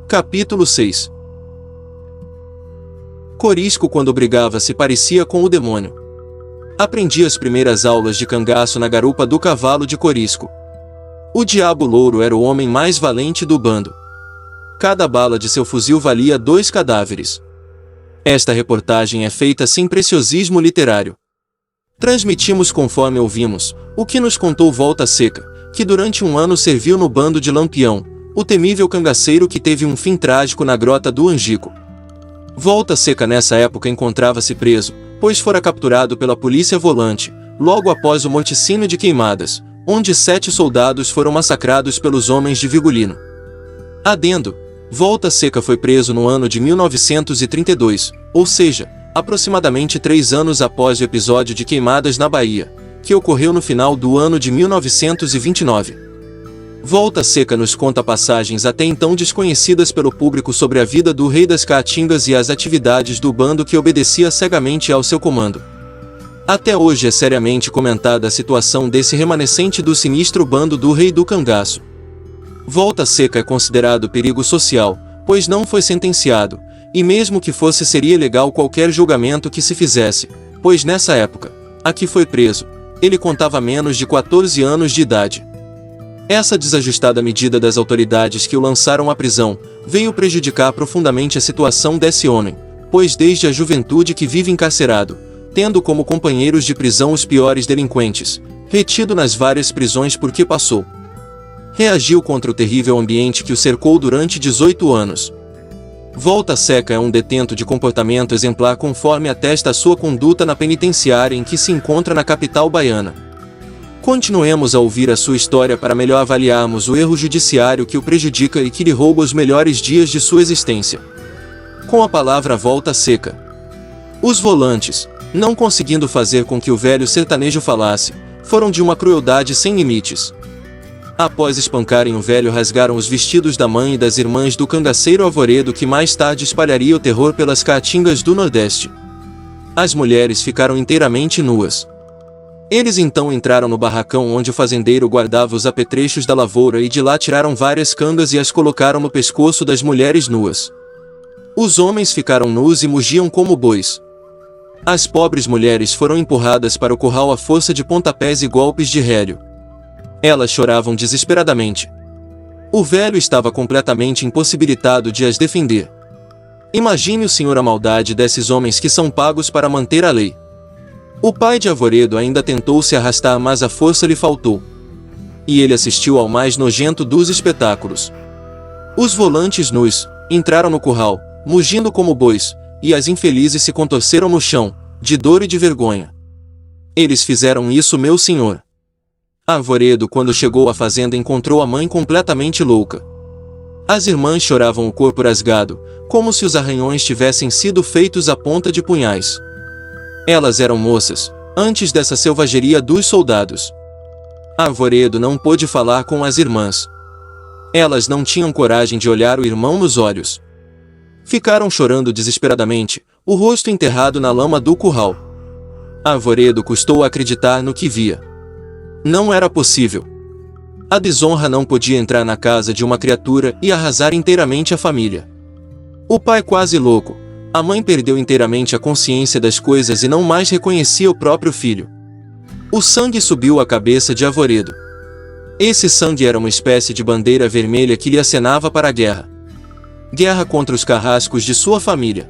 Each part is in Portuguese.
Capítulo 6. Corisco, quando brigava, se parecia com o demônio. Aprendi as primeiras aulas de cangaço na garupa do cavalo de Corisco. O Diabo Louro era o homem mais valente do bando. Cada bala de seu fuzil valia 2 cadáveres. Esta reportagem é feita sem preciosismo literário. Transmitimos conforme ouvimos, o que nos contou Volta Seca, que durante um ano serviu no bando de Lampião, o temível cangaceiro que teve um fim trágico na grota do Angico. Volta Seca nessa época encontrava-se preso, pois fora capturado pela polícia volante, logo após o morticínio de Queimadas, onde 7 soldados foram massacrados pelos homens de Vigolino. Adendo: Volta Seca foi preso no ano de 1932, ou seja, aproximadamente 3 anos após o episódio de Queimadas na Bahia, que ocorreu no final do ano de 1929. Volta Seca nos conta passagens até então desconhecidas pelo público sobre a vida do Rei das Caatingas e as atividades do bando que obedecia cegamente ao seu comando. Até hoje é seriamente comentada a situação desse remanescente do sinistro bando do Rei do Cangaço. Volta Seca é considerado perigo social, pois não foi sentenciado, e mesmo que fosse seria ilegal qualquer julgamento que se fizesse, pois nessa época, a que foi preso, ele contava menos de 14 anos de idade. Essa desajustada medida das autoridades que o lançaram à prisão veio prejudicar profundamente a situação desse homem, pois desde a juventude que vive encarcerado, tendo como companheiros de prisão os piores delinquentes, retido nas várias prisões por que passou. Reagiu contra o terrível ambiente que o cercou durante 18 anos. Volta Seca é um detento de comportamento exemplar conforme atesta a sua conduta na penitenciária em que se encontra na capital baiana. Continuemos a ouvir a sua história para melhor avaliarmos o erro judiciário que o prejudica e que lhe rouba os melhores dias de sua existência. Com a palavra Volta Seca. Os volantes, não conseguindo fazer com que o velho sertanejo falasse, foram de uma crueldade sem limites. Após espancarem o velho, rasgaram os vestidos da mãe e das irmãs do cangaceiro Arvoredo, que mais tarde espalharia o terror pelas caatingas do Nordeste. As mulheres ficaram inteiramente nuas. Eles então entraram no barracão onde o fazendeiro guardava os apetrechos da lavoura e de lá tiraram várias cangas e as colocaram no pescoço das mulheres nuas. Os homens ficaram nus e mugiam como bois. As pobres mulheres foram empurradas para o curral à força de pontapés e golpes de rélio. Elas choravam desesperadamente. O velho estava completamente impossibilitado de as defender. Imagine o senhor a maldade desses homens que são pagos para manter a lei. O pai de Arvoredo ainda tentou se arrastar, mas a força lhe faltou. E ele assistiu ao mais nojento dos espetáculos. Os volantes nus entraram no curral, mugindo como bois, e as infelizes se contorceram no chão, de dor e de vergonha. Eles fizeram isso, meu senhor. Arvoredo, quando chegou à fazenda, encontrou a mãe completamente louca. As irmãs choravam o corpo rasgado, como se os arranhões tivessem sido feitos à ponta de punhais. Elas eram moças, antes dessa selvageria dos soldados. Arvoredo não pôde falar com as irmãs. Elas não tinham coragem de olhar o irmão nos olhos. Ficaram chorando desesperadamente, o rosto enterrado na lama do curral. Arvoredo custou acreditar no que via. Não era possível. A desonra não podia entrar na casa de uma criatura e arrasar inteiramente a família. O pai quase louco, a mãe perdeu inteiramente a consciência das coisas e não mais reconhecia o próprio filho. O sangue subiu à cabeça de Arvoredo. Esse sangue era uma espécie de bandeira vermelha que lhe acenava para a guerra. Guerra contra os carrascos de sua família.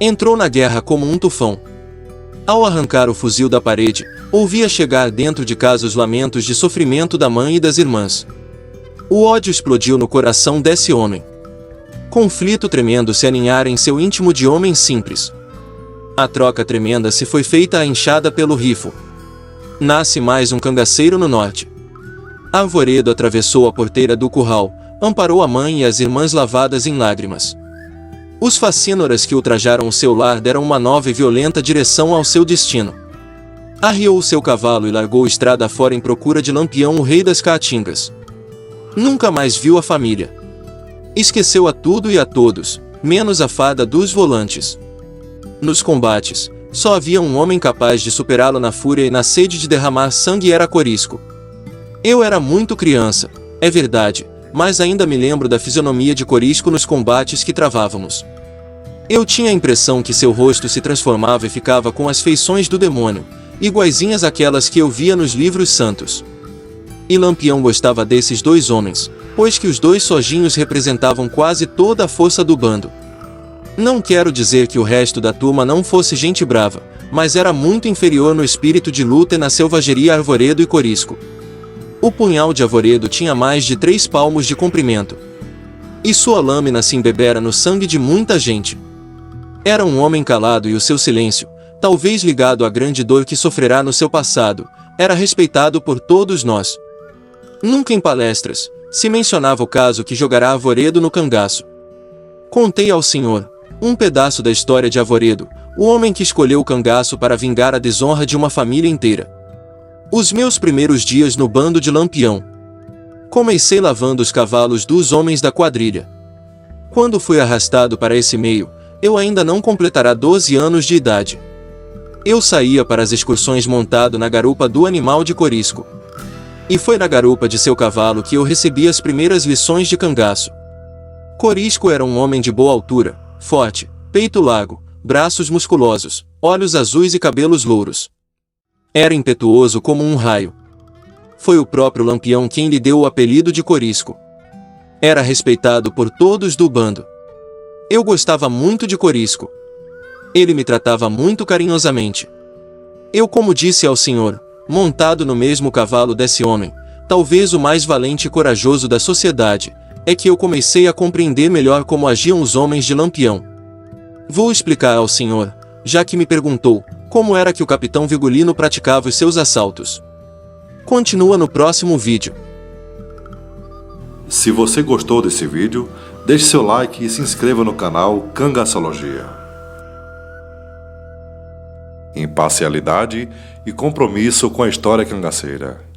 Entrou na guerra como um tufão. Ao arrancar o fuzil da parede, ouvia chegar dentro de casa os lamentos de sofrimento da mãe e das irmãs. O ódio explodiu no coração desse homem. Conflito tremendo se aninhara em seu íntimo de homem simples. A troca tremenda se foi feita à enxada pelo rifo. Nasce mais um cangaceiro no norte. Arvoredo atravessou a porteira do curral, amparou a mãe e as irmãs lavadas em lágrimas. Os facínoras que ultrajaram o seu lar deram uma nova e violenta direção ao seu destino. Arriou o seu cavalo e largou estrada fora em procura de Lampião, o rei das Caatingas. Nunca mais viu a família. Esqueceu a tudo e a todos, menos a fada dos volantes. Nos combates, só havia um homem capaz de superá-lo na fúria e na sede de derramar sangue, era Corisco. Eu era muito criança, é verdade, mas ainda me lembro da fisionomia de Corisco nos combates que travávamos. Eu tinha a impressão que seu rosto se transformava e ficava com as feições do demônio, iguaizinhas àquelas que eu via nos livros santos. E Lampião gostava desses dois homens, pois que os dois sozinhos representavam quase toda a força do bando. Não quero dizer que o resto da turma não fosse gente brava, mas era muito inferior no espírito de luta e na selvageria a Arvoredo e Corisco. O punhal de Arvoredo tinha mais de 3 palmos de comprimento. E sua lâmina se embebera no sangue de muita gente. Era um homem calado e o seu silêncio, talvez ligado à grande dor que sofrerá no seu passado, era respeitado por todos nós. Nunca em palestras se mencionava o caso que jogará Arvoredo no cangaço. Contei ao senhor um pedaço da história de Arvoredo, o homem que escolheu o cangaço para vingar a desonra de uma família inteira. Os meus primeiros dias no bando de Lampião. Comecei lavando os cavalos dos homens da quadrilha. Quando fui arrastado para esse meio, eu ainda não completará 12 anos de idade. Eu saía para as excursões montado na garupa do animal de Corisco. E foi na garupa de seu cavalo que eu recebi as primeiras lições de cangaço. Corisco era um homem de boa altura, forte, peito largo, braços musculosos, olhos azuis e cabelos louros. Era impetuoso como um raio. Foi o próprio Lampião quem lhe deu o apelido de Corisco. Era respeitado por todos do bando. Eu gostava muito de Corisco. Ele me tratava muito carinhosamente. Eu, como disse ao senhor, montado no mesmo cavalo desse homem, talvez o mais valente e corajoso da sociedade, é que eu comecei a compreender melhor como agiam os homens de Lampião. Vou explicar ao senhor, já que me perguntou, como era que o capitão Vigolino praticava os seus assaltos. Continua no próximo vídeo. Se você gostou desse vídeo, deixe seu like e se inscreva no canal Cangaçologia. Imparcialidade e compromisso com a história cangaceira.